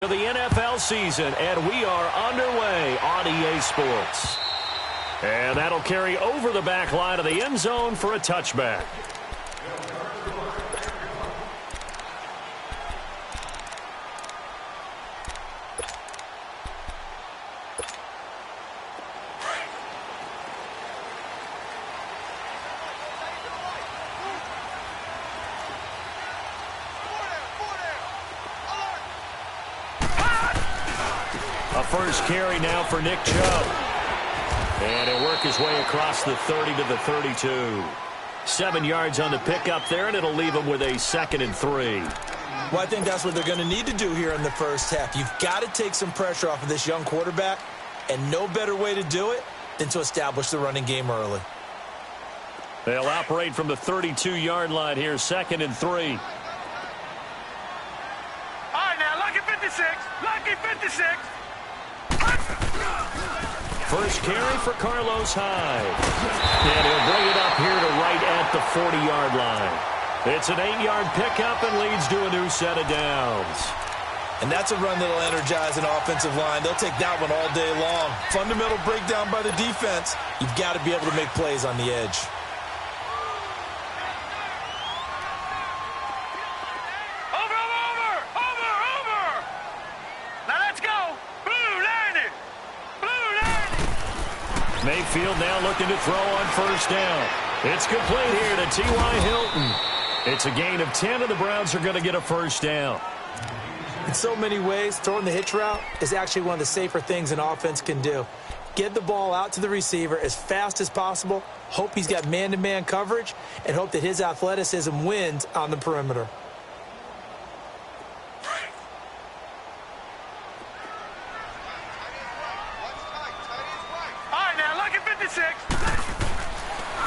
The NFL season, and we are underway on EA Sports. And that'll carry over the back line of the end zone for a touchback. A first carry now for Nick Chubb. And he'll work his way across the 30 to the 32. 7 yards on the pickup there, and it'll leave him with a 2nd and 3. Well, I think that's what they're going to need to do here in the first half. You've got to take some pressure off of this young quarterback, and no better way to do it than to establish the running game early. They'll operate from the 32-yard line here, 2nd and 3. All right, now, lucky 56. Lucky 56. First carry for Carlos Hyde. And he'll bring it up here to right at the 40-yard line. It's an 8-yard pickup and leads to a new set of downs. And that's a run that'll energize an offensive line. They'll take that one all day long. Fundamental breakdown by the defense. You've got to be able to make plays on the edge. Mayfield now looking to throw on first down. It's complete here to T.Y. Hilton. It's a gain of 10, and the Browns are going to get a first down. In so many ways, throwing the hitch route is actually one of the safer things an offense can do. Get the ball out to the receiver as fast as possible, hope he's got man-to-man coverage, and hope that his athleticism wins on the perimeter.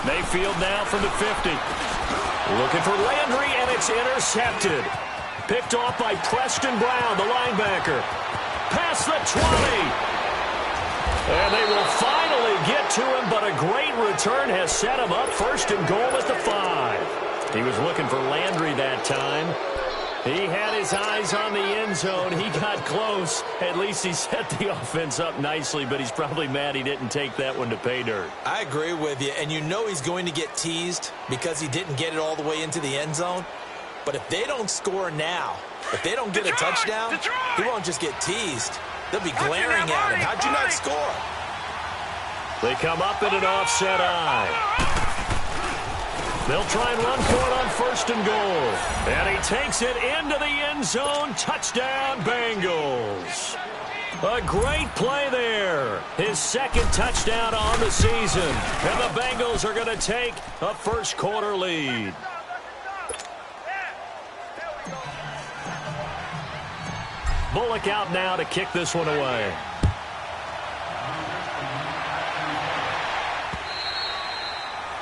Mayfield now from the 50. Looking for Landry, and it's intercepted. Picked off by Preston Brown, the linebacker. Past the 20. And they will finally get to him, but a great return has set him up. 1st and goal at the 5. He was looking for Landry that time. He had his eyes on the end zone. He got close. At least he set the offense up nicely, but he's probably mad he didn't take that one to pay dirt. I agree with you, and you know he's going to get teased because he didn't get it all the way into the end zone. But if they don't score now, if they don't get a touchdown, he won't just get teased. They'll be glaring at him. How'd you not score? They come up in an offset eye. They'll try and run for it on 1st and goal. And he takes it into the end zone. Touchdown, Bengals. A great play there. His 2nd touchdown on the season. And the Bengals are going to take a first-quarter lead. Bullock out now to kick this one away.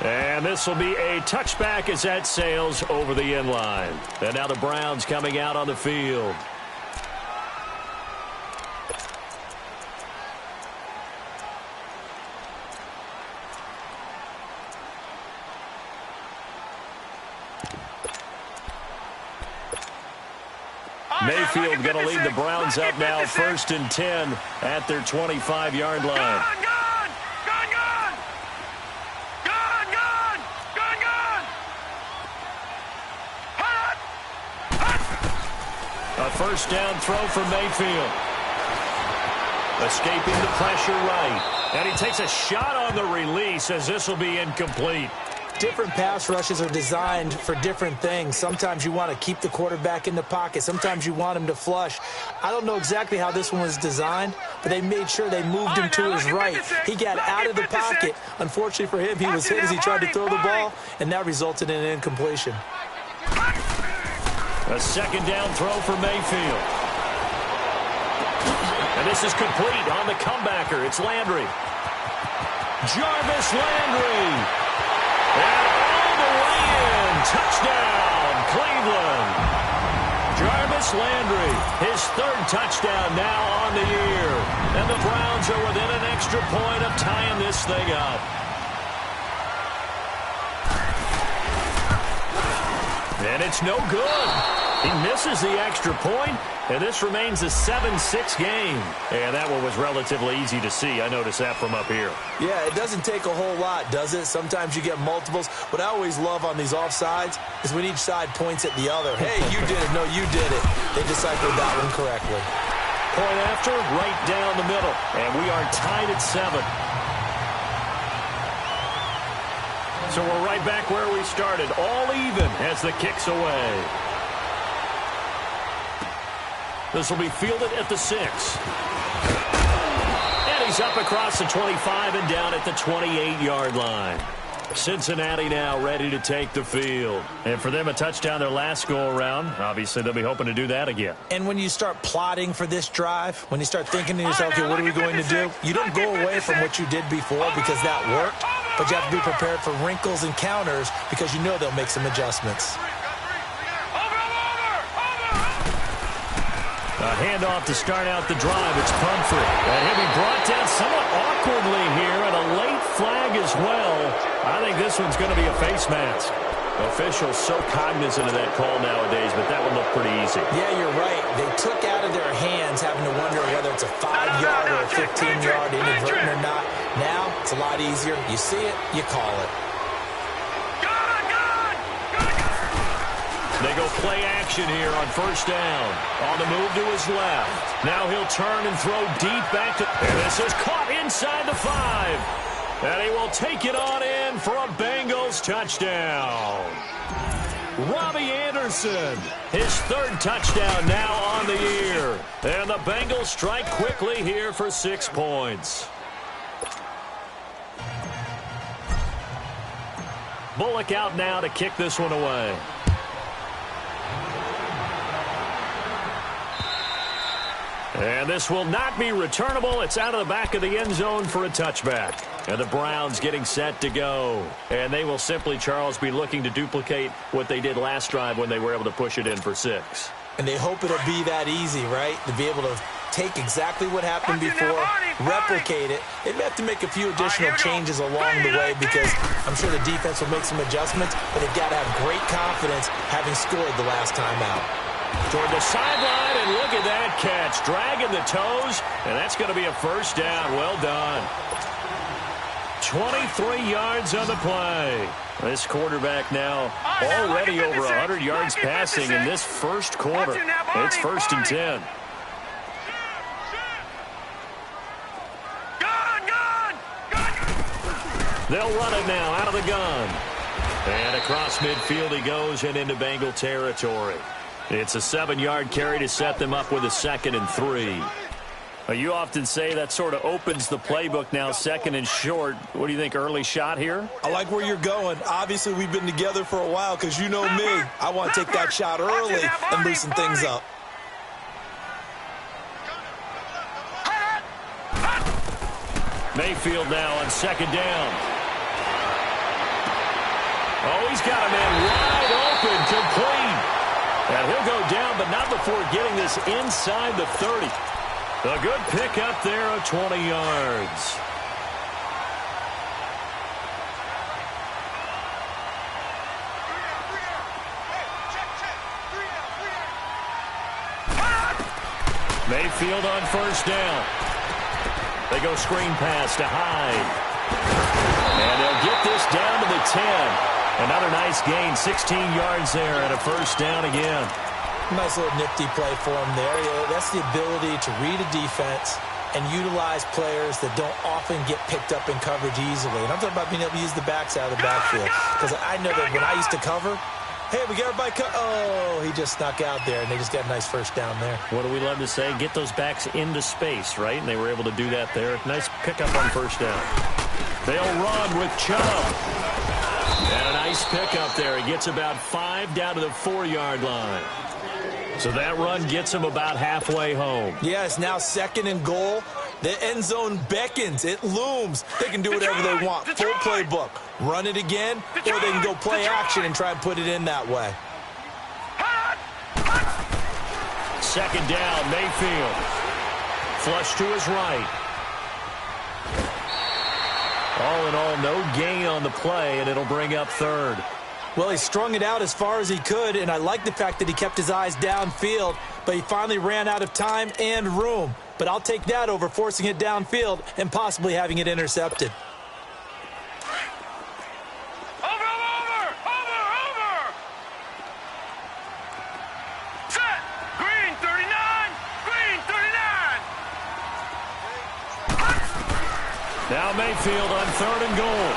And this will be a touchback as that sails over the end line. And now the Browns coming out on the field. Mayfield going to lead the Browns up now 1st and 10 at their 25-yard line. A first down throw for Mayfield. Escaping the pressure right. And he takes a shot on the release as this will be incomplete. Different pass rushes are designed for different things. Sometimes you want to keep the quarterback in the pocket. Sometimes you want him to flush. I don't know exactly how this one was designed, but they made sure they moved him to his right. He got out of the pocket. Unfortunately for him, he was hit as he tried to throw the ball, and that resulted in an incompletion. A 2nd down throw for Mayfield. And this is complete on the comebacker. It's Landry. Jarvis Landry. And all the way in. Touchdown, Cleveland. Jarvis Landry, his 3rd touchdown now on the year. And the Browns are within an extra point of tying this thing up. And it's no good. He misses the extra point, and this remains a 7-6 game. And that one was relatively easy to see. I noticed that from up here. Yeah, it doesn't take a whole lot, does it? Sometimes you get multiples. What I always love on these offsides is when each side points at the other. Hey, you did it. No, you did it. They deciphered that one correctly. Point after, right down the middle. And we are tied at 7. So we're right back where we started. All even as the kick's away. This will be fielded at the 6. And he's up across the 25 and down at the 28-yard line. Cincinnati now ready to take the field. And for them, a touchdown their last go-around. Obviously, they'll be hoping to do that again. And when you start plotting for this drive, when you start thinking to yourself, okay, what are we going to do? You don't go away from what you did before because that worked, but you have to be prepared for wrinkles and counters because you know they'll make some adjustments. A handoff to start out the drive. It's Pumphrey. And he'll be brought down somewhat awkwardly here, and a late flag as well. I think this one's going to be a face mask. Officials so cognizant of that call nowadays, but that one looked pretty easy. Yeah, you're right. They took out of their hands having to wonder whether it's a 5-yard or a 15-yard inadvertent or not. Now, it's a lot easier. You see it, you call it. They go play action here on first down. On the move to his left. Now he'll turn and throw deep back to... And this is caught inside the 5. And he will take it on in for a Bengals touchdown. Robbie Anderson, his 3rd touchdown now on the year. And the Bengals strike quickly here for 6 points. Bullock out now to kick this one away. And this will not be returnable. It's out of the back of the end zone for a touchback. And the Browns getting set to go. And they will simply, Charles, be looking to duplicate what they did last drive when they were able to push it in for 6. And they hope it'll be that easy, right? To be able to take exactly what happened before, replicate it. They may have to make a few additional changes along the way because I'm sure the defense will make some adjustments, but they've got to have great confidence having scored the last time out. Toward the sideline, and look at that catch. Dragging the toes, and that's going to be a first down. Well done. 23 yards on the play. This quarterback now already over 100 yards passing in this first quarter. It's 1st and 10. They'll run it now out of the gun. And across midfield he goes and into Bengal territory. It's a 7-yard carry to set them up with a 2nd and 3. You often say that sort of opens the playbook now, 2nd and short. What do you think, early shot here? I like where you're going. Obviously, we've been together for a while because you know me. I want to take that shot early and loosen things up. Mayfield now on 2nd down. Oh, he's got a man wide open, complete. And he'll go down, but not before getting this inside the 30. A good pickup there of 20 yards. Mayfield on first down. They go screen pass to Hyde. And they'll get this down to the 10. Another nice gain, 16 yards there and a first down again. Nice little nifty play for him there. Yeah, that's the ability to read a defense and utilize players that don't often get picked up in coverage easily. And I'm talking about being able to use the backs out of the backfield. Because I know that when I used to cover, hey, we got everybody cut. Oh, he just snuck out there, and they just got a nice first down there. What do we love to say? Get those backs into space, right? And they were able to do that there. Nice pickup on first down. They'll run with Chubb. And a nice pickup there. He gets about 5 down to the 4-yard line. So that run gets him about halfway home. Yeah, it's now 2nd and goal. The end zone beckons. It looms. They can do whatever they want. Full playbook. Run it again, or they can go play action and try and put it in that way. 2nd down, Mayfield. Flush to his right. All in all, no gain on the play, and it'll bring up 3rd. Well, he strung it out as far as he could, and I like the fact that he kept his eyes downfield, but he finally ran out of time and room. But I'll take that over forcing it downfield and possibly having it intercepted. Set. Green 39. Green 39. Now Mayfield on 3rd and goal.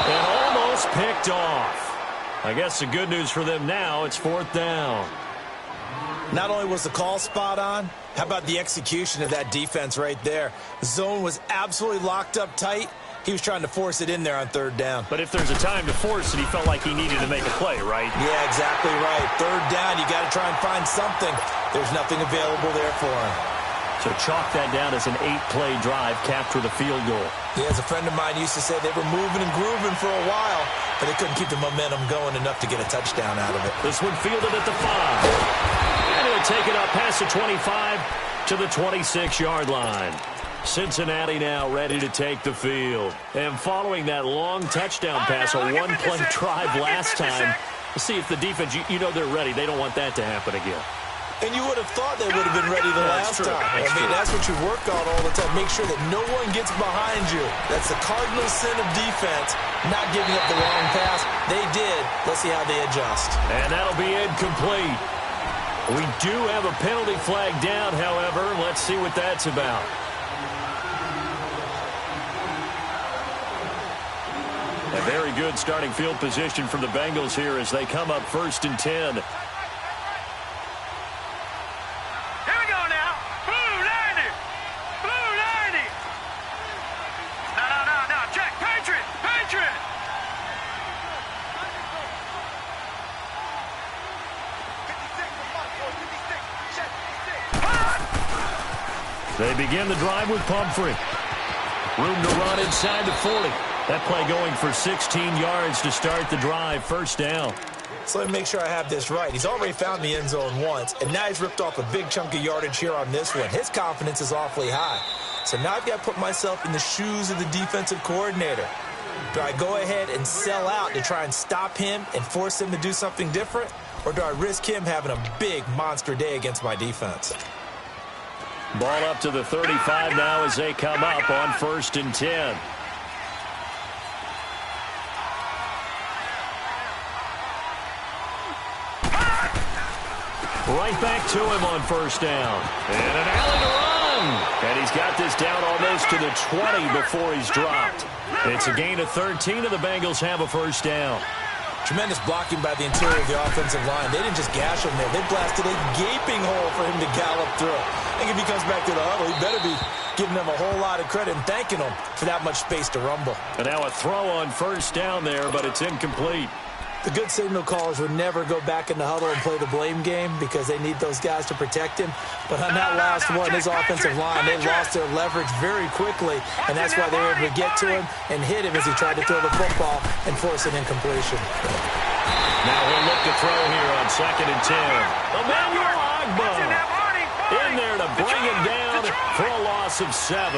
And almost picked off. I guess the good news for them now, it's 4th down. Not only was the call spot on, how about the execution of that defense right there? The zone was absolutely locked up tight. He was trying to force it in there on 3rd down. But if there's a time to force it, he felt like he needed to make a play, right? Yeah, exactly right. 3rd down, you got to try and find something. There's nothing available there for him. So chalk that down as an 8-play drive, capture the field goal. Yeah, as a friend of mine used to say, they were moving and grooving for a while, but they couldn't keep the momentum going enough to get a touchdown out of it. This one fielded at the 5. And he'll take it up past the 25 to the 26-yard line. Cincinnati now ready to take the field. And following that long touchdown pass, a one-play drive last time, we'll see if the defense, you know they're ready. They don't want that to happen again. And you would have thought they would have been ready the last time. That's what you work on all the time. Make sure that no one gets behind you. That's the cardinal sin of defense, not giving up the wrong pass. They did. Let's see how they adjust. And that'll be incomplete. We do have a penalty flag down, however. Let's see what that's about. A very good starting field position for the Bengals here as they come up 1st and 10. They begin the drive with Pumphrey. Room to run inside the 40. That play going for 16 yards to start the drive. 1st down. So let me make sure I have this right. He's already found the end zone once, and now he's ripped off a big chunk of yardage here on this one. His confidence is awfully high. So now I've got to put myself in the shoes of the defensive coordinator. Do I go ahead and sell out to try and stop him and force him to do something different? Or do I risk him having a big monster day against my defense? Ball up to the 35 now as they come up on 1st and 10. Right back to him on 1st down. And an alley to run. And he's got this down almost to the 20 before he's dropped. It's a gain of 13, and the Bengals have a 1st down. Tremendous blocking by the interior of the offensive line. They didn't just gash him there. They blasted a gaping hole for him to gallop through. I think if he comes back to the huddle, he better be giving them a whole lot of credit and thanking them for that much space to rumble. And now a throw on 1st down there, but it's incomplete. The good signal callers would never go back in the huddle and play the blame game because they need those guys to protect him. But on that last one, his offensive line, they lost their leverage very quickly, and that's why they were able to get to him and hit him as he tried to throw the football and force an incompletion. Now he'll look to throw here on 2nd and 10. Emmanuel Ogbah in there to bring him down for a loss of 7.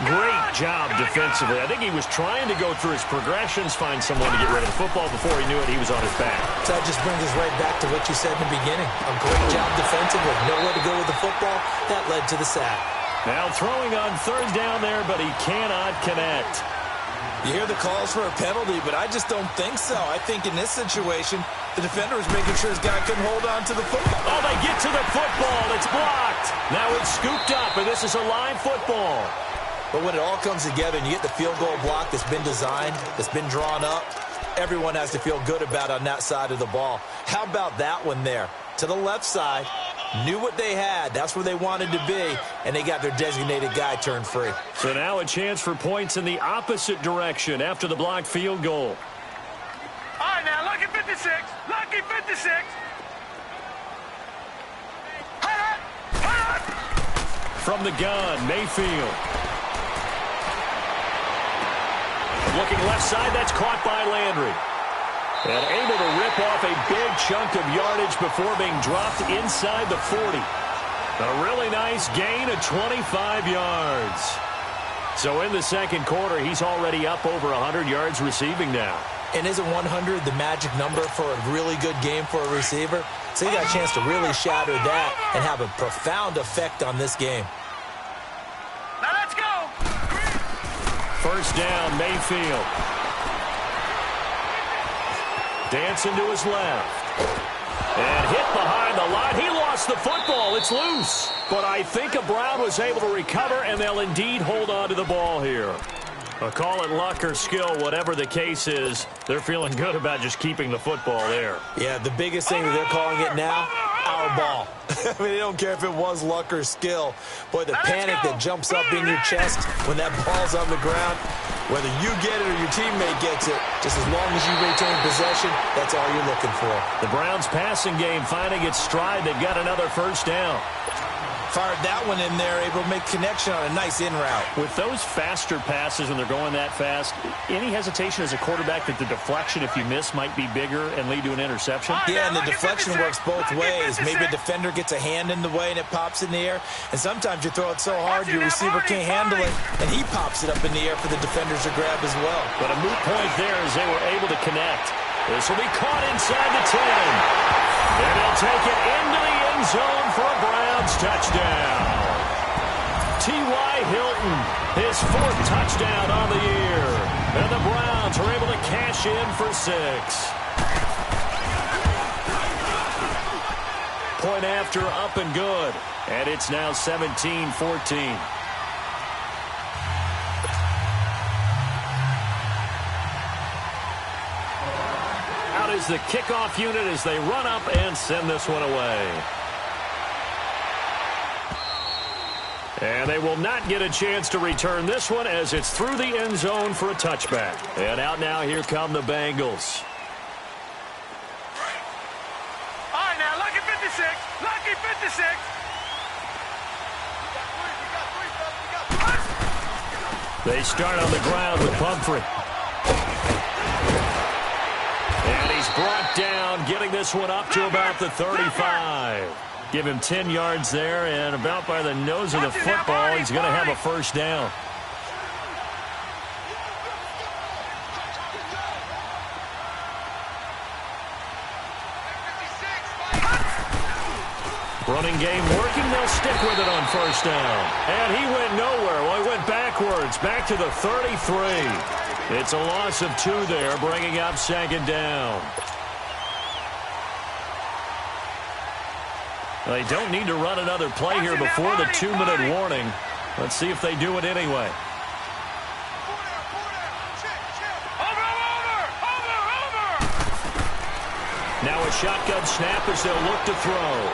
Great job defensively. I think he was trying to go through his progressions, find someone to get rid of the football. Before he knew it, he was on his back. So that just brings us right back to what you said in the beginning. A great job defensively. Nowhere to go with the football. That led to the sack. Now throwing on 3rd down there, but he cannot connect. You hear the calls for a penalty, but I just don't think so. I think in this situation, the defender was making sure his guy couldn't hold on to the football. Oh, they get to the football. It's blocked. Now it's scooped up, and this is a live football. But when it all comes together and you get the field goal block that's been designed, that's been drawn up, everyone has to feel good about on that side of the ball. How about that one there? To the left side, knew what they had. That's where they wanted to be, and they got their designated guy turned free. So now a chance for points in the opposite direction after the blocked field goal. All right, now, lucky 56. Lucky 56. From the gun, Mayfield. Looking left side, that's caught by Landry. And able to rip off a big chunk of yardage before being dropped inside the 40. A really nice gain of 25 yards. So in the second quarter, he's already up over 100 yards receiving now. And isn't 100 the magic number for a really good game for a receiver? So he got a chance to really shatter that and have a profound effect on this game. Now let's go. First down, Mayfield. Dancing to his left. And hit behind the line. He lost the football. It's loose. But I think a Brown was able to recover, and they'll indeed hold on to the ball here. Call it luck or skill, whatever the case is, they're feeling good about just keeping the football there. Yeah, the biggest thing that they're calling it now, our ball. I mean, they don't care if it was luck or skill. Boy, the panic that jumps up in your chest when that ball's on the ground, whether you get it or your teammate gets it, just as long as you retain possession, that's all you're looking for. The Browns' passing game finding its stride. They've got another first down. Fired that one in there, able to make connection on a nice in route. With those faster passes when they're going that fast, any hesitation as a quarterback that the deflection, if you miss, might be bigger and lead to an interception? Yeah, and the deflection works both ways. Maybe a defender gets a hand in the way and it pops in the air. And sometimes you throw it so hard your receiver can't handle it, and he pops it up in the air for the defenders to grab as well. But a moot point there as they were able to connect. This will be caught inside the 10. And he'll take it into the end zone for a Browns touchdown. T.Y. Hilton, his 4th touchdown on the year. And the Browns are able to cash in for 6. Point after, up and good. And it's now 17-14. Is the kickoff unit as they run up and send this one away. And they will not get a chance to return this one as it's through the end zone for a touchback. And out now, here come the Bengals. All right, now, lucky 56. Lucky 56. They start on the ground with Pumphrey. And he's brought down, getting this one up to about the 35. Give him 10 yards there, and about by the nose of the football, he's going to have a first down. Running game working, they'll stick with it on first down. And he went nowhere. Well, he went backwards, back to the 33. It's a loss of 2 there, bringing up second down. They don't need to run another play here before the 2-minute warning. Let's see if they do it anyway. Now a shotgun snap as they'll look to throw.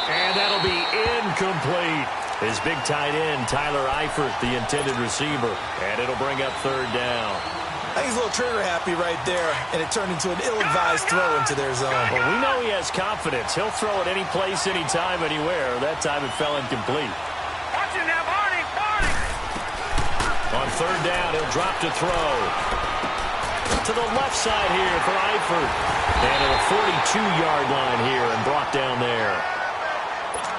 And that'll be incomplete. His big tight end, Tyler Eifert, the intended receiver. And it'll bring up third down. I think he's a little trigger happy right there, and it turned into an ill-advised throw into their zone. Well, we know he has confidence. He'll throw it any place, anytime, anywhere. That time it fell incomplete. Watch him now, Barney. On third down, he'll drop to throw. To the left side here for Eifert. And at a 42-yard line here and brought down there.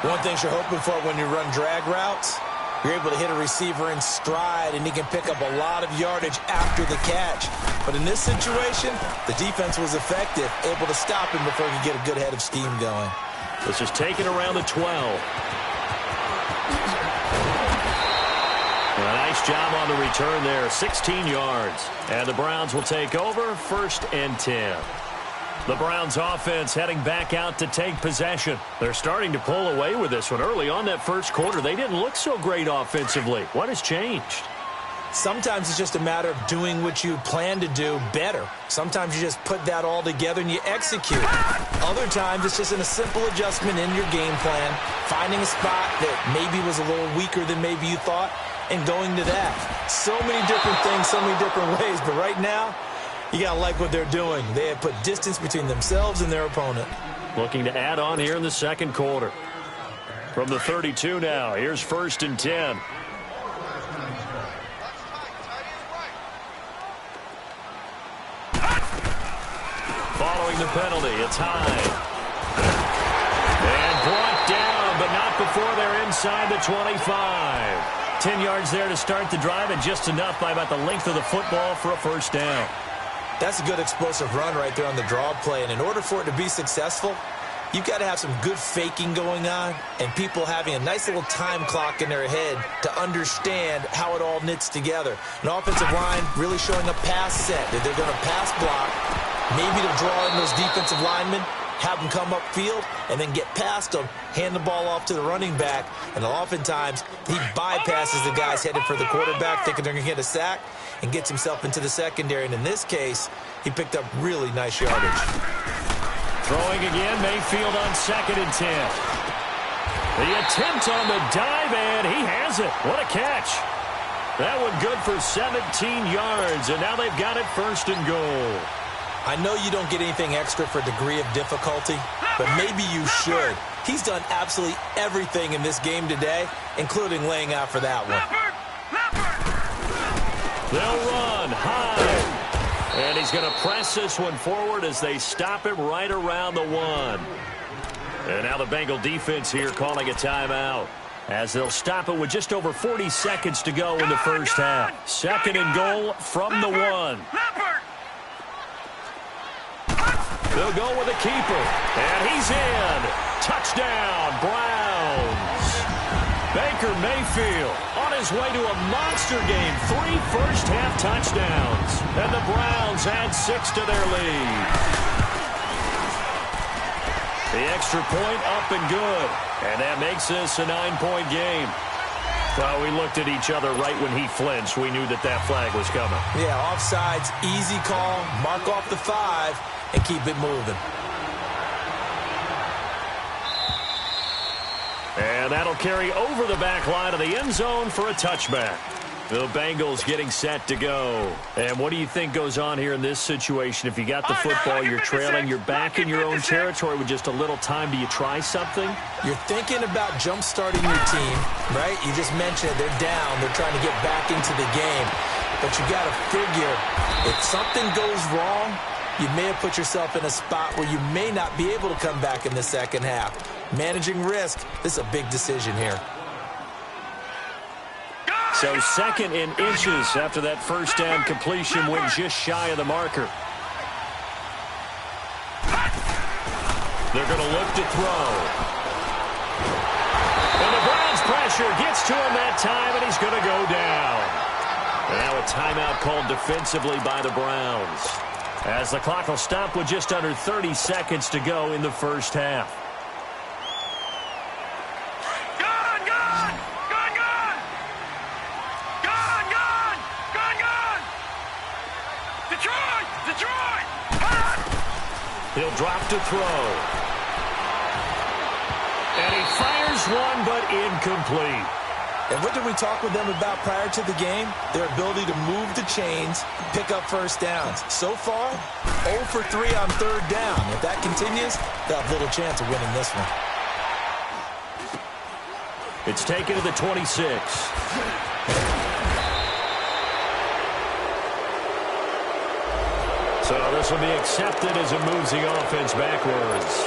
One thing you're hoping for when you run drag routes, you're able to hit a receiver in stride, and he can pick up a lot of yardage after the catch. But in this situation, the defense was effective, able to stop him before he could get a good head of steam going. This is taken around the 12. A nice job on the return there, 16 yards. And the Browns will take over, 1st and 10. The Browns offense heading back out to take possession. They're starting to pull away with this one. Early on that first quarter, they didn't look so great offensively. What has changed? Sometimes it's just a matter of doing what you plan to do better. Sometimes you just put that all together and you execute. Other times it's just in a simple adjustment in your game plan, finding a spot that maybe was a little weaker than maybe you thought, and going to that. So many different things, so many different ways, but right now, you got to like what they're doing. They have put distance between themselves and their opponent. Looking to add on here in the second quarter. From the 32 now, here's 1st and 10. Following the penalty, it's high. And brought down, but not before they're inside the 25. 10 yards there to start the drive, and just enough by about the length of the football for a first down. That's a good explosive run right there on the draw play, and in order for it to be successful, you've got to have some good faking going on and people having a nice little time clock in their head to understand how it all knits together. An offensive line really showing a pass set that they're going to pass block, maybe to draw in those defensive linemen, have them come upfield, and then get past them, hand the ball off to the running back, and oftentimes he bypasses the guys headed for the quarterback, thinking they're going to get a sack, and gets himself into the secondary. And in this case, he picked up really nice yardage. Throwing again, Mayfield on 2nd and 10. The attempt on the dive, and he has it. What a catch. That one good for 17 yards, and now they've got it 1st and goal. I know you don't get anything extra for degree of difficulty, but maybe you should. He's done absolutely everything in this game today, including laying out for that one. They'll run high. And he's going to press this one forward as they stop him right around the 1. And now the Bengal defense here calling a timeout, as they'll stop it with just over 40 seconds to go in the first half. 2nd and goal from the 1. They'll go with a keeper, and he's in. Touchdown, Browns. Baker Mayfield on his way to a monster game. 3 first-half touchdowns, and the Browns add 6 to their lead. The extra point up and good, and that makes this a 9-point game. Well, we looked at each other right when he flinched. We knew that that flag was coming. Yeah, offsides, easy call, mark off the 5, and keep it moving. And that'll carry over the back line of the end zone for a touchback. The Bengals getting set to go. And what do you think goes on here in this situation? If you got the football, you're trailing, you're back in your own territory with just a little time. Do you try something? You're thinking about jump-starting your team, right? You just mentioned they're down. They're trying to get back into the game. But you got to figure, if something goes wrong, you may have put yourself in a spot where you may not be able to come back in the second half. Managing risk, this is a big decision here. So 2nd in inches after that first down completion went just shy of the marker. They're going to look to throw. And the Browns pressure gets to him that time, and he's going to go down. And now a timeout called defensively by the Browns, as the clock will stop with just under 30 seconds to go in the first half. He'll drop to throw. And he fires one, but incomplete. And what did we talk with them about prior to the game? Their ability to move the chains, pick up first downs. So far, 0 for 3 on 3rd down. If that continues, they'll have little chance of winning this one. It's taken to the 26. So this will be accepted as it moves the offense backwards.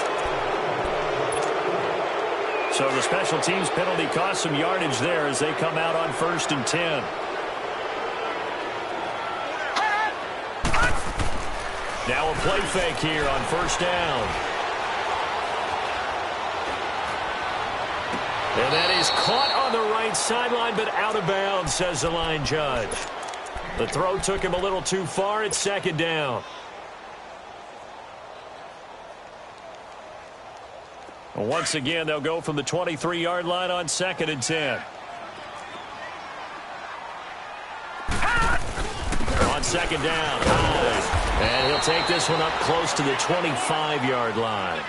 So the special teams penalty cost some yardage there as they come out on 1st and 10. Now a play fake here on 1st down. And that is caught on the right sideline, but out of bounds, says the line judge. The throw took him a little too far. It's 2nd down. Once again, they'll go from the 23-yard line on 2nd and 10. On 2nd down, high. And he'll take this one up close to the 25-yard line.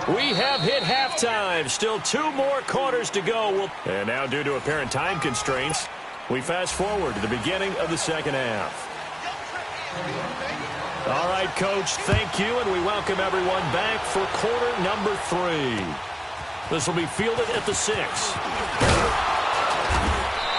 We have hit halftime. Still 2 more quarters to go. And now, due to apparent time constraints, we fast forward to the beginning of the second half. All right, Coach, thank you, and we welcome everyone back for quarter number 3. This will be fielded at the 6.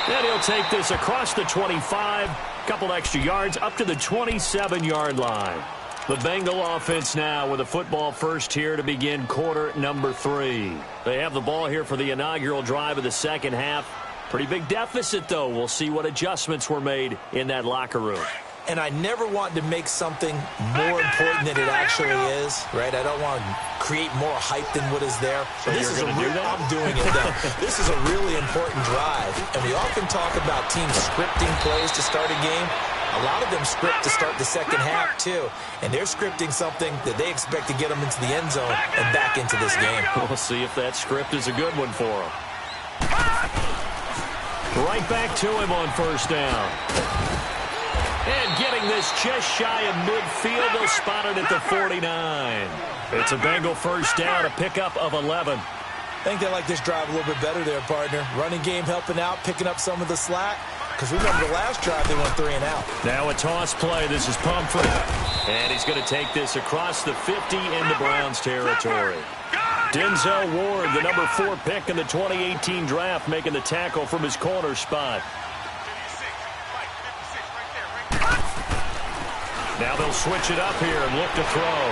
And he'll take this across the 25, couple extra yards, up to the 27-yard line. The Bengal offense now with a football first here to begin quarter number 3. They have the ball here for the inaugural drive of the second half. Pretty big deficit, though. We'll see what adjustments were made in that locker room. And I never want to make something more important than it actually is, right? I don't want to create more hype than what is there. So this is I'm doing it, though. This is a really important drive. And we often talk about teams scripting plays to start a game. A lot of them script to start the second half, too. And they're scripting something that they expect to get them into the end zone and back into this game. We'll see if that script is a good one for them. Right back to him on first down. And getting this just shy of midfield, they'll spot it at the 49. It's a Bengal first down, a pickup of 11. I think they like this drive a little bit better there, partner. Running game helping out, picking up some of the slack. Because remember, the last drive, they went 3 and out. Now a toss play. This is Pumphrey. And he's going to take this across the 50 into Browns territory. Denzel Ward, the number 4 pick in the 2018 draft, making the tackle from his corner spot. Now they'll switch it up here and look to throw.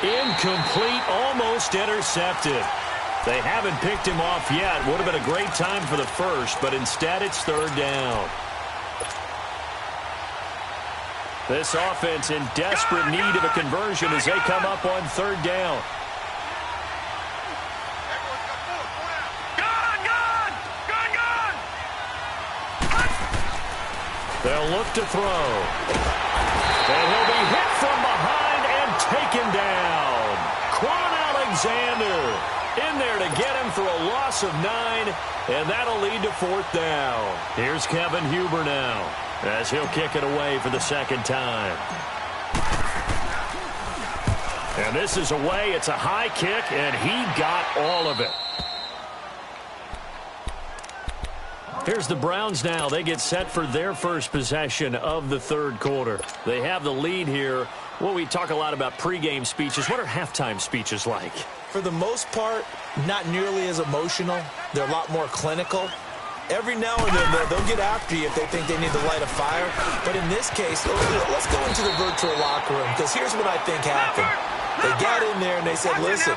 Incomplete, almost intercepted. They haven't picked him off yet. Would have been a great time for the first, but instead it's third down. This offense in desperate need of a conversion as they come up on third down. They'll look to throw. And he'll be hit from behind and taken down. Quan Alexander in there to get him for a loss of 9, and that'll lead to fourth down. Here's Kevin Huber now as he'll kick it away for the second time. And this is away. It's a high kick, and he got all of it. Here's the Browns now. They get set for their first possession of the third quarter. They have the lead here. Well, we talk a lot about pregame speeches. What are halftime speeches like? For the most part, not nearly as emotional. They're a lot more clinical. Every now and then, they'll get after you if they think they need to light a fire. But in this case, let's go into the virtual locker room, because here's what I think happened. They got in there and they said, listen,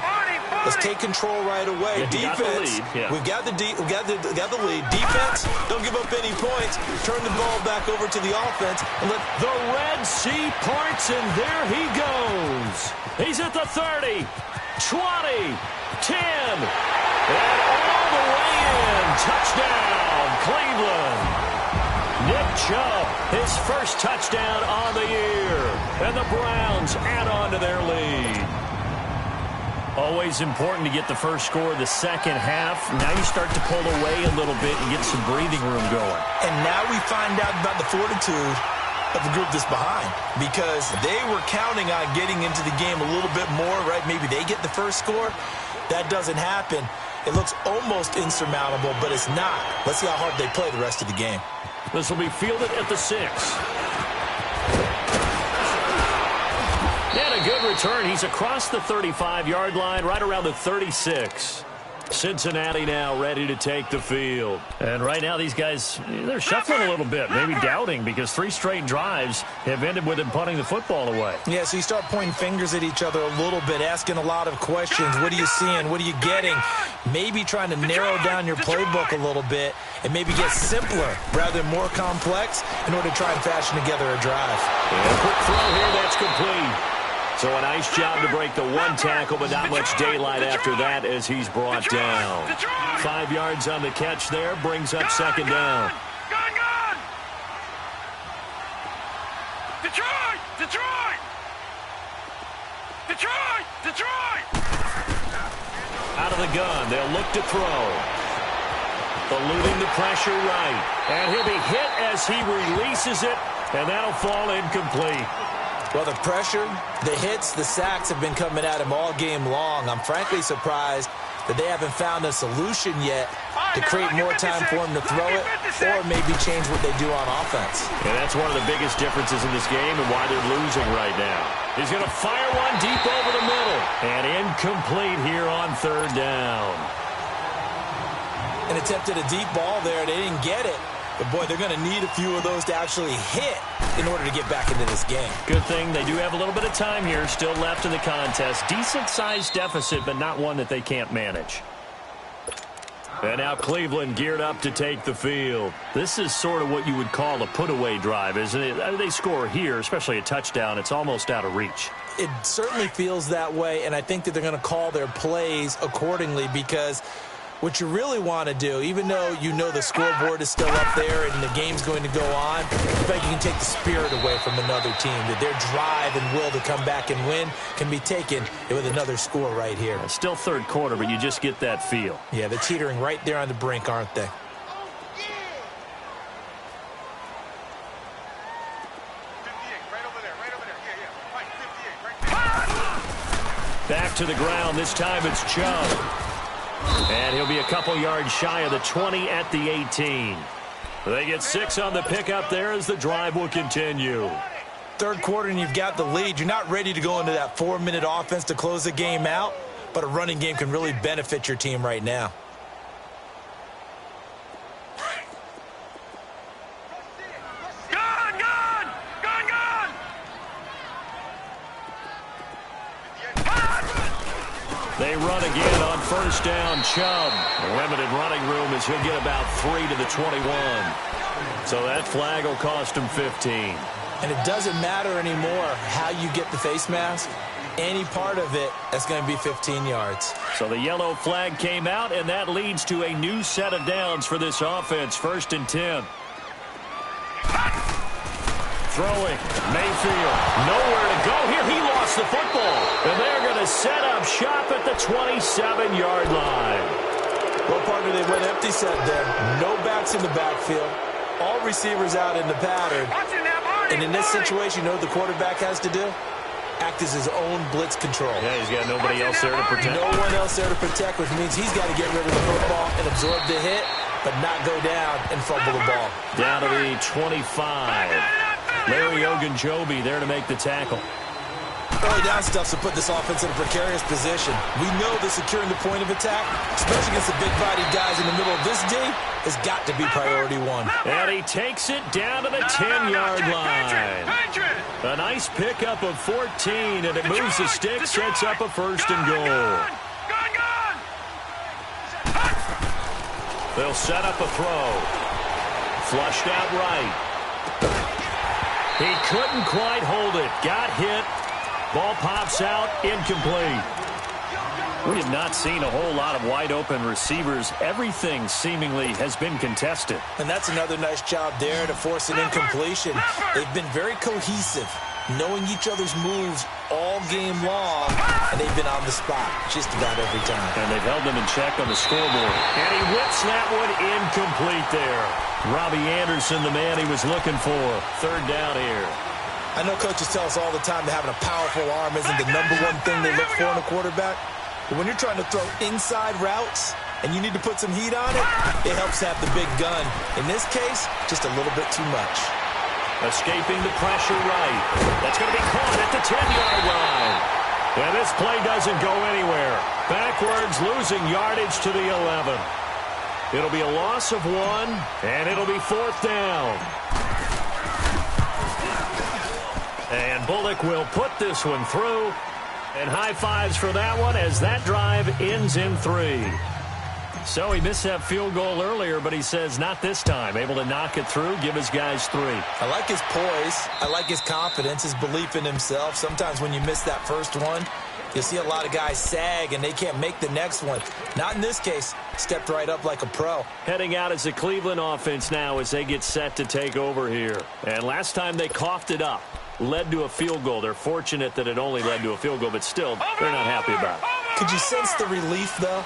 let's take control right away. Yeah, defense, we've got the lead. Defense, don't give up any points. Turn the ball back over to the offense. And let the Red Sea parts, and there he goes. He's at the 30, 20, 10, and all the way in. Touchdown, Cleveland. Nick Chubb, his first touchdown on the year. And the Browns add on to their lead. Always important to get the first score of the second half. Now you start to pull away a little bit and get some breathing room going. And now we find out about the fortitude of the group that's behind, because they were counting on getting into the game a little bit more, right? Maybe they get the first score. That doesn't happen. It looks almost insurmountable, but it's not. Let's see how hard they play the rest of the game. This will be fielded at the 6. And a good return. He's across the 35-yard line, right around the 36. Cincinnati now ready to take the field. And right now these guys, they're shuffling a little bit, maybe doubting, because 3 straight drives have ended with them punting the football away. Yeah, so you start pointing fingers at each other a little bit, asking a lot of questions. What are you seeing? What are you getting? Maybe trying to narrow down your playbook a little bit and maybe get simpler rather than more complex in order to try and fashion together a drive. And a quick throw here, that's complete. So a nice job to break the one tackle, but not much daylight after that as he's brought down. 5 yards on the catch there, brings up second down. Detroit! Detroit! Detroit! Detroit! Out of the gun, they'll look to throw. Eluding the pressure right. And he'll be hit as he releases it, and that'll fall incomplete. Well, the pressure, the hits, the sacks have been coming at him all game long. I'm frankly surprised that they haven't found a solution yet to create more time for him to throw it or maybe change what they do on offense. And that's one of the biggest differences in this game and why they're losing right now. He's going to fire one deep over the middle. And incomplete here on third down. An attempt at a deep ball there. They didn't get it. But, boy, they're going to need a few of those to actually hit in order to get back into this game. Good thing they do have a little bit of time here still left in the contest. Decent-sized deficit, but not one that they can't manage. And now Cleveland geared up to take the field. This is sort of what you would call a put-away drive, isn't it? They score here, especially a touchdown. It's almost out of reach. It certainly feels that way, and I think that they're going to call their plays accordingly, because what you really want to do, even though you know the scoreboard is still up there and the game's going to go on, I think you can take the spirit away from another team, that their drive and will to come back and win can be taken with another score right here. Still third quarter, but you just get that feel. Yeah, they're teetering right there on the brink, aren't they? Back to the ground. This time it's Chubb. And he'll be a couple yards shy of the 20 at the 18. They get 6 on the pickup there as the drive will continue. Third quarter and you've got the lead. You're not ready to go into that 4-minute offense to close the game out, but a running game can really benefit your team right now. They run again on first down. Chubb. Limited running room as he'll get about 3 to the 21. So that flag will cost him 15. And it doesn't matter anymore how you get the face mask. Any part of it, that's going to be 15 yards. So the yellow flag came out, and that leads to a new set of downs for this offense. 1st and 10. Throwing. Mayfield. Nowhere to go here. He lost the football. And they're going to set up shop at the 27-yard line. Well, partner, they went empty set there. No backs in the backfield. All receivers out in the pattern. And in this situation, you know what the quarterback has to do? Act as his own blitz control. Yeah, he's got nobody else there to protect. No one else there to protect, which means he's got to get rid of the football and absorb the hit, but not go down and fumble the ball. Down to the 25. Larry Ogunjobi there to make the tackle. Early down stuffs to put this offense in a precarious position. We know that securing the point of attack, especially against the big-bodied guys in the middle of this D, has got to be priority one. And he takes it down to the 10-yard line. A nice pickup of 14, and it moves the stick, sets up a 1st and goal. They'll set up a throw. Flushed out right. He couldn't quite hold it. Got hit. Ball pops out. Incomplete. We have not seen a whole lot of wide-open receivers. Everything seemingly has been contested. And that's another nice job there to force an incompletion. They've been very cohesive, knowing each other's moves all game long, and they've been on the spot just about every time. And they've held them in check on the scoreboard. And he whips that one incomplete there. Robbie Anderson, the man he was looking for. 3rd down here. I know coaches tell us all the time that having a powerful arm isn't the #1 thing they look for in a quarterback. But when you're trying to throw inside routes and you need to put some heat on it, it helps have the big gun. In this case, just a little bit too much. Escaping the pressure right. That's going to be caught at the 10-yard line. And this play doesn't go anywhere. Backwards, losing yardage to the 11. It'll be a loss of 1, and it'll be 4th down. And Bullock will put this one through. And high fives for that one as that drive ends in 3. So he missed that field goal earlier, but he says not this time. Able to knock it through, give his guys 3. I like his poise. I like his confidence, his belief in himself. Sometimes when you miss that first one, you'll see a lot of guys sag and they can't make the next one. Not in this case. Stepped right up like a pro. Heading out as the Cleveland offense now as they get set to take over here. And last time they coughed it up. Led to a field goal. They're fortunate that it only led to a field goal, but still, they're not happy about it. Could you sense the relief, though,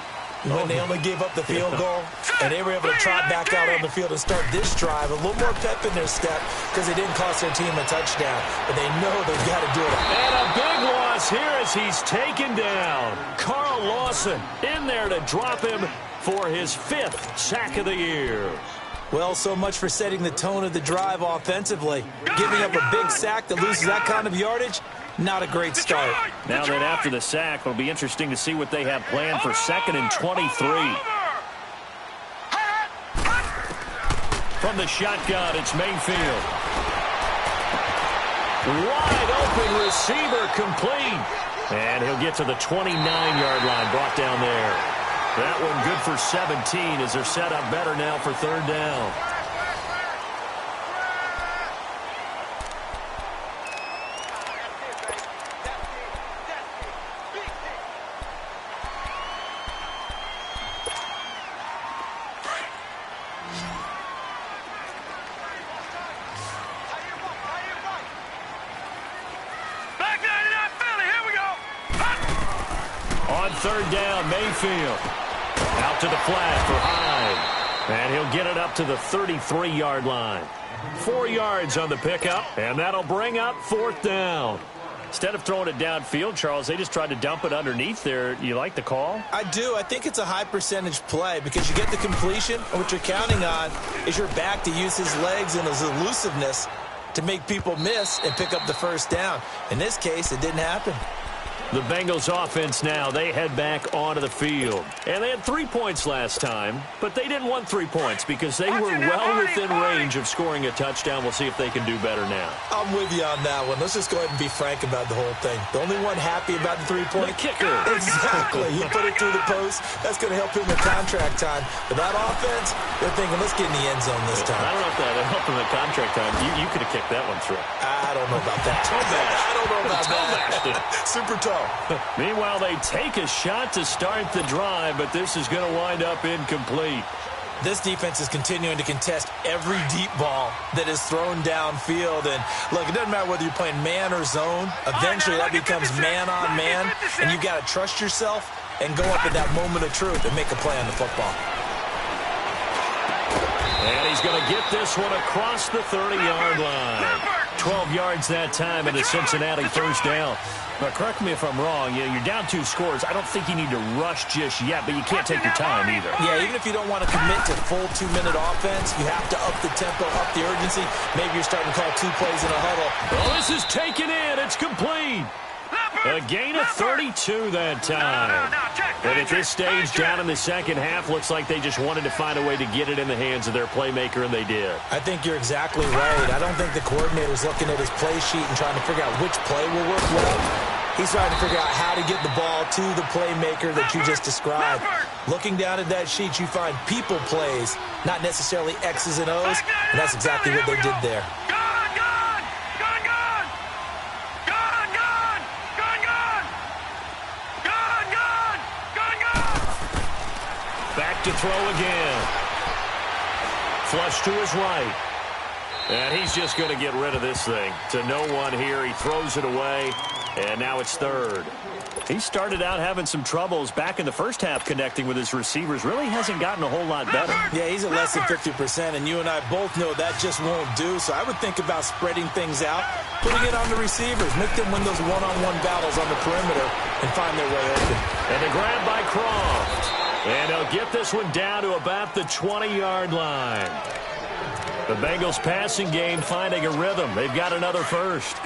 when they only gave up the field goal and they were able to trot back out on the field and start this drive? A little more pep in their step because they didn't cost their team a touchdown, but they know they've got to do it. And a big loss here as he's taken down. Carl Lawson in there to drop him for his 5th sack of the year. Well, so much for setting the tone of the drive offensively. Giving up a big sack that loses that kind of yardage, not a great start. Now that after the sack, it'll be interesting to see what they have planned for 2nd and 23. From the shotgun, it's Mayfield. Wide open receiver complete. And he'll get to the 29-yard line, brought down there. That one good for 17 as they're set up better now for third down. On third down, Mayfield. Out to the flat for Hyde. And he'll get it up to the 33-yard line. 4 yards on the pickup, and that'll bring up fourth down. Instead of throwing it downfield, Charles, they just tried to dump it underneath there. You like the call? I do. I think it's a high-percentage play because you get the completion, and what you're counting on is your back to use his legs and his elusiveness to make people miss and pick up the first down. In this case, it didn't happen. The Bengals offense now, they head back onto the field. And they had 3 points last time, but they didn't want 3 points because they were well within range of scoring a touchdown. We'll see if they can do better now. I'm with you on that one. Let's just go ahead and be frank about the whole thing. The only one happy about the 3-point kicker. Exactly. He put it through the post. That's going to help him with contract time. But that offense, they're thinking, let's get in the end zone this time. I don't know if that would help him with contract time. You could have kicked that one through. I don't know about that. I don't know about that. Super tall. Meanwhile, they take a shot to start the drive, but this is going to wind up incomplete. This defense is continuing to contest every deep ball that is thrown downfield. And, look, it doesn't matter whether you're playing man or zone. Eventually, that becomes man on man, and you've got to trust yourself and go up at that moment of truth and make a play on the football. And he's going to get this one across the 30-yard line. 12 yards that time, and a Cincinnati first down. But correct me if I'm wrong, you're down 2 scores. I don't think you need to rush just yet, but you can't take your time either. Yeah, even if you don't want to commit to full 2-minute offense, you have to up the tempo, up the urgency. Maybe you're starting to call 2 plays in a huddle. Well, this is taken in. It's complete. A gain of 32 that time. And at this stage, down in the second half, looks like they just wanted to find a way to get it in the hands of their playmaker, and they did. I think you're exactly right. I don't think the coordinator's looking at his play sheet and trying to figure out which play will work well. He's trying to figure out how to get the ball to the playmaker that you just described. Looking down at that sheet, you find people plays, not necessarily X's and O's, and that's exactly what they did there. Back to throw again. Flush to his right. And he's just going to get rid of this thing. To no one here. He throws it away. And now it's third. He started out having some troubles back in the first half connecting with his receivers. Really hasn't gotten a whole lot better. Yeah, he's at less than 50%, and you and I both know that just won't do. So I would think about spreading things out, putting it on the receivers, make them win those one-on-one battles on the perimeter and find their way open. And a grab by Croft. And they'll get this one down to about the 20-yard line. The Bengals passing game finding a rhythm. They've got another first.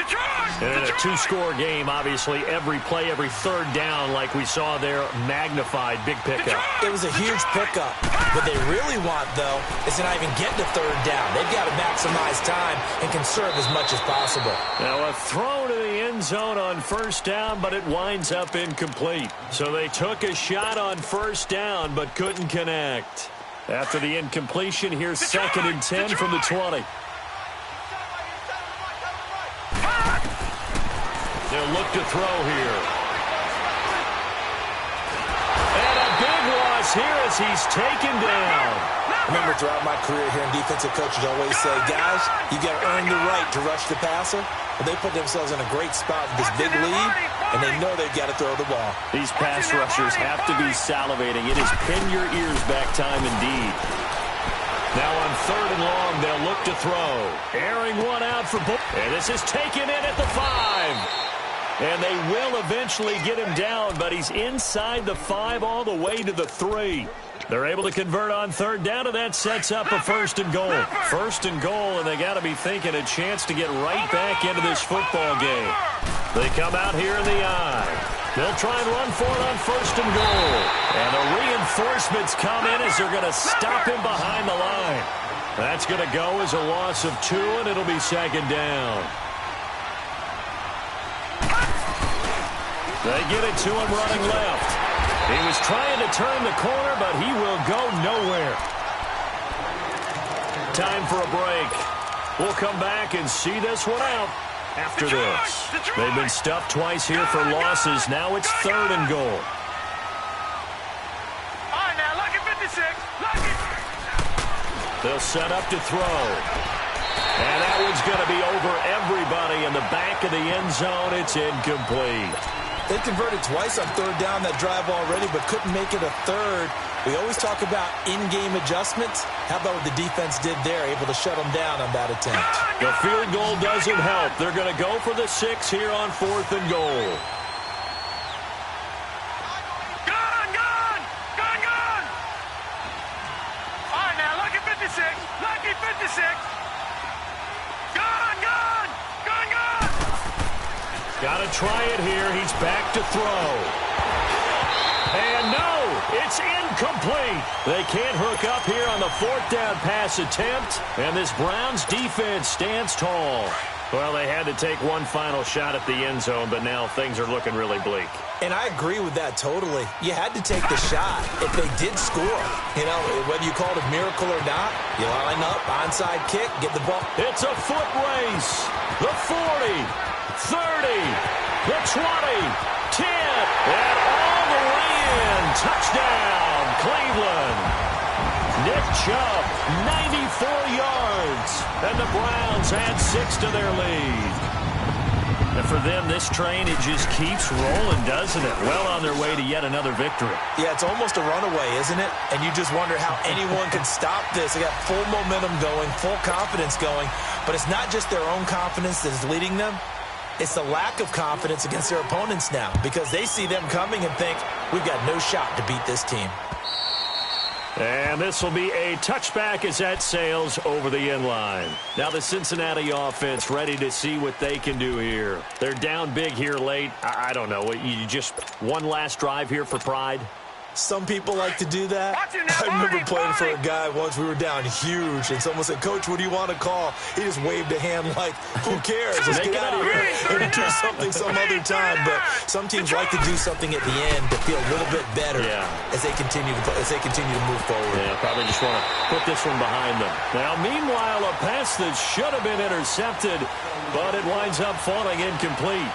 And in a 2-score game, obviously, every play, every third down, like we saw there, magnified, big pickup. It was a huge pickup. What they really want, though, is to not even get to third down. They've got to maximize time and conserve as much as possible. Now a throw to the end zone on first down, but it winds up incomplete. So they took a shot on first down, but couldn't connect. After the incompletion, here's 2nd and 10 from the 20. They'll look to throw here. And a big loss here as he's taken down. Remember, throughout my career here in defensive coaches always say, guys, you got to earn the right to rush the passer. But they put themselves in a great spot with this big lead, and they know they've got to throw the ball. These pass rushers have to be salivating. It is pin your ears back time indeed. Now on 3rd and long, they'll look to throw. Airing one out for both. And this is taken in at the 5. And they will eventually get him down, but he's inside the 5 all the way to the 3. They're able to convert on 3rd down, and that sets up a 1st and goal. 1st and goal, and they got to be thinking a chance to get right back into this football game. They come out here in the eye. They'll try and run for it on 1st and goal. And the reinforcements come in as they're going to stop him behind the line. That's going to go as a loss of 2, and it'll be 2nd down. They get it to him running left. He was trying to turn the corner, but he will go nowhere. Time for a break. We'll come back and see this one out after this. They've been stuffed twice here for losses. Now it's 3rd and goal. All right, now, lucky 56. Lucky. They'll set up to throw. And that one's going to be over everybody in the back of the end zone. It's incomplete. They converted twice on 3rd down that drive already, but couldn't make it a 3rd. We always talk about in-game adjustments. How about what the defense did there, able to shut them down on that attempt? The field goal doesn't help. They're going to go for the 6 here on 4th and goal. Gone! All right, now, lucky 56. Lucky 56. Gone! Got to try it here. He's back to throw. And no, it's incomplete. They can't hook up here on the 4th down pass attempt. And this Browns defense stands tall. Well, they had to take one final shot at the end zone, but now things are looking really bleak. And I agree with that totally. You had to take the shot if they did score. You know, whether you called it a miracle or not, you line up, onside kick, get the ball. It's a foot race. The 40. 30, the 20, 10, and all the way in. Touchdown, Cleveland. Nick Chubb, 94 yards. And the Browns add 6 to their lead. And for them, this train, it just keeps rolling, doesn't it? Well on their way to yet another victory. Yeah, it's almost a runaway, isn't it? And you just wonder how anyone can stop this. They got full momentum going, full confidence going. But it's not just their own confidence that is leading them. It's the lack of confidence against their opponents now because they see them coming and think, we've got no shot to beat this team. And this will be a touchback as that sails over the end line. Now the Cincinnati offense ready to see what they can do here. They're down big here late. I don't know. You just one last drive here for pride? Some people like to do that. I remember playing for a guy once. We were down huge, and someone said, Coach, what do you want to call? He just waved a hand like, who cares? Let's get out of here and do something some other time. But some teams like to do something at the end to feel a little bit better as they continue to move forward. Yeah, probably just want to put this one behind them. Now, meanwhile, a pass that should have been intercepted, but it winds up falling incomplete.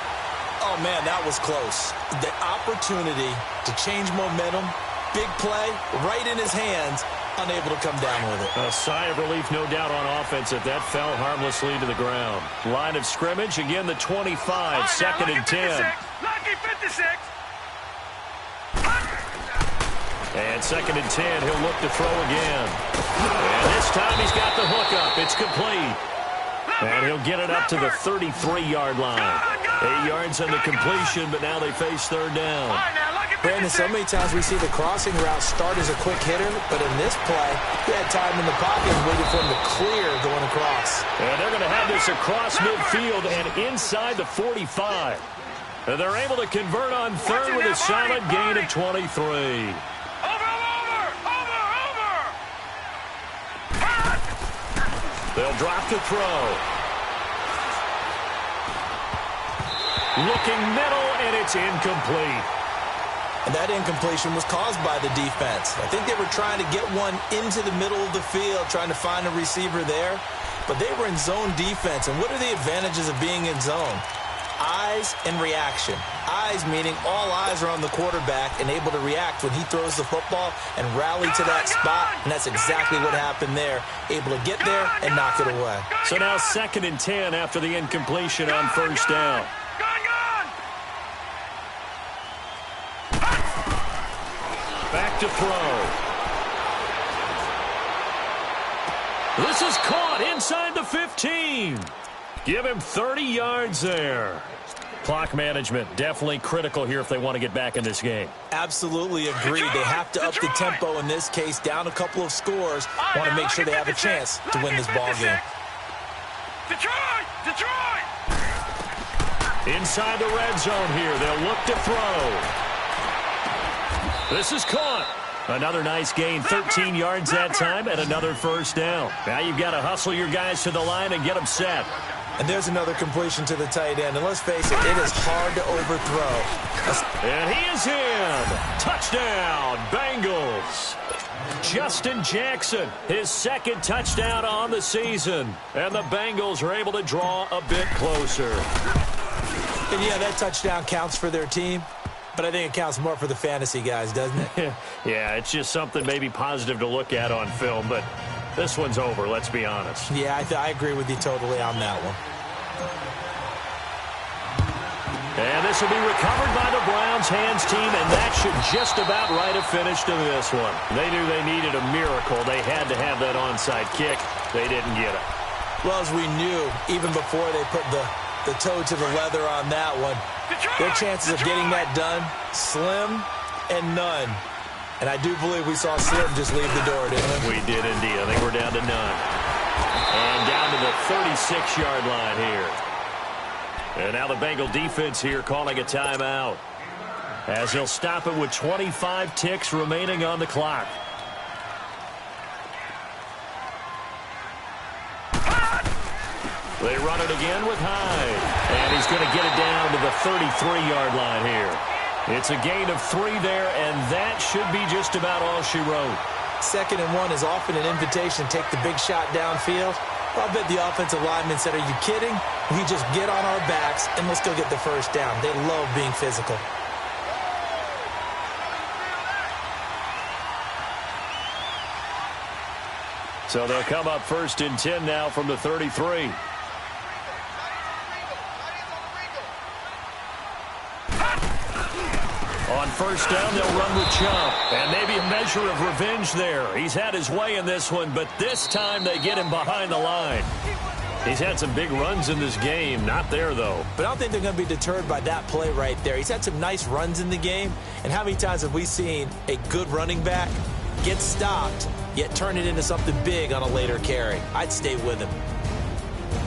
Oh, man, that was close. The opportunity to change momentum, big play, right in his hands, unable to come down with it. A sigh of relief, no doubt, on offense that fell harmlessly to the ground. Line of scrimmage, again, the 25, right, 2nd and 10. Lucky 56. And 2nd and 10, he'll look to throw again. And this time he's got the hook up. It's complete. And he'll get it up to the 33-yard line. 8 yards on the completion, but now they face 3rd down. Brandon, so many times we see the crossing route start as a quick hitter, but in this play, he had time in the pocket and waited for him to clear going across. And they're going to have this across midfield and inside the 45. And they're able to convert on 3rd with a solid gain of 23. They'll drop the throw. Looking middle, and it's incomplete. And that incompletion was caused by the defense. I think they were trying to get one into the middle of the field, trying to find a receiver there. But they were in zone defense. And what are the advantages of being in zone? Eyes and reaction. Eyes meaning all eyes are on the quarterback and able to react when he throws the football and rally to that spot. And that's exactly what happened there. Able to get there and knock it away. So now 2nd and 10 after the incompletion on 1st down. Back to throw. This is caught inside the 15. Give him 30 yards there. Clock management definitely critical here if they want to get back in this game. Absolutely agreed. They have to up the tempo in this case, down a couple of scores. Want to make sure they have a chance to win this ball game. Detroit! Inside the red zone here. They'll look to throw. This is caught. Another nice gain, 13 yards that time, and another 1st down. Now you've got to hustle your guys to the line and get them set. And there's another completion to the tight end. And let's face it, it is hard to overthrow. And he is in. Touchdown, Bengals. Justin Jackson, his second touchdown on the season. And the Bengals are able to draw a bit closer. And yeah, that touchdown counts for their team. But I think it counts more for the fantasy guys, doesn't it? Yeah, it's just something maybe positive to look at on film, but this one's over, let's be honest. Yeah, I agree with you totally on that one. And this will be recovered by the Browns hands team, and that should just about write a finish to this one. They knew they needed a miracle. They had to have that onside kick. They didn't get it. Well, as we knew, even before they put the toe to the leather on that one, their chances of getting that done, slim and none. And I do believe we saw Slim just leave the door, didn't we? We did indeed. I think we're down to none. And down to the 36-yard line here. And now the Bengal defense here calling a timeout, as he'll stop it with 25 ticks remaining on the clock. They run it again with Hyde. And he's going to get it down to the 33-yard line here. It's a gain of 3 there, and that should be just about all she wrote. 2nd and 1 is often an invitation to take the big shot downfield. Well, I bet the offensive lineman said, "Are you kidding? We just get on our backs and let's go get the first down." They love being physical. So they'll come up 1st and 10 now from the 33. On 1st down, they'll run with Chump. And maybe a measure of revenge there. He's had his way in this one, but this time they get him behind the line. He's had some big runs in this game. Not there, though. But I don't think they're going to be deterred by that play right there. He's had some nice runs in the game. And how many times have we seen a good running back get stopped, yet turn it into something big on a later carry? I'd stay with him.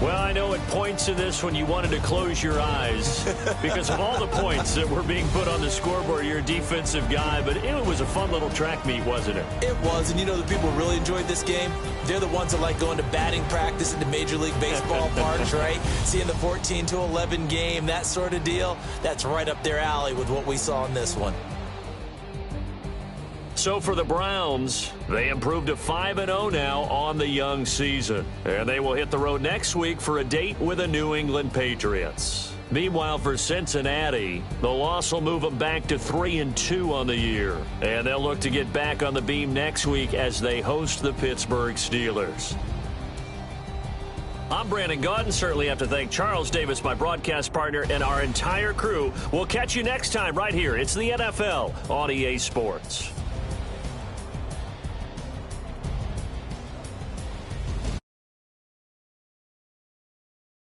Well, I know at points in this when you wanted to close your eyes because of all the points that were being put on the scoreboard. You're a defensive guy, but it was a fun little track meet, wasn't it? It was, and you know the people really enjoyed this game? They're the ones that like going to batting practice at the Major League Baseball parks, right? Seeing the 14-11 game, that sort of deal. That's right up their alley with what we saw in this one. So for the Browns, they improved to 5-0 now on the young season. And they will hit the road next week for a date with the New England Patriots. Meanwhile, for Cincinnati, the loss will move them back to 3-2 on the year. And they'll look to get back on the beam next week as they host the Pittsburgh Steelers. I'm Brandon Gaudin. Certainly have to thank Charles Davis, my broadcast partner, and our entire crew. We'll catch you next time right here. It's the NFL on EA Sports.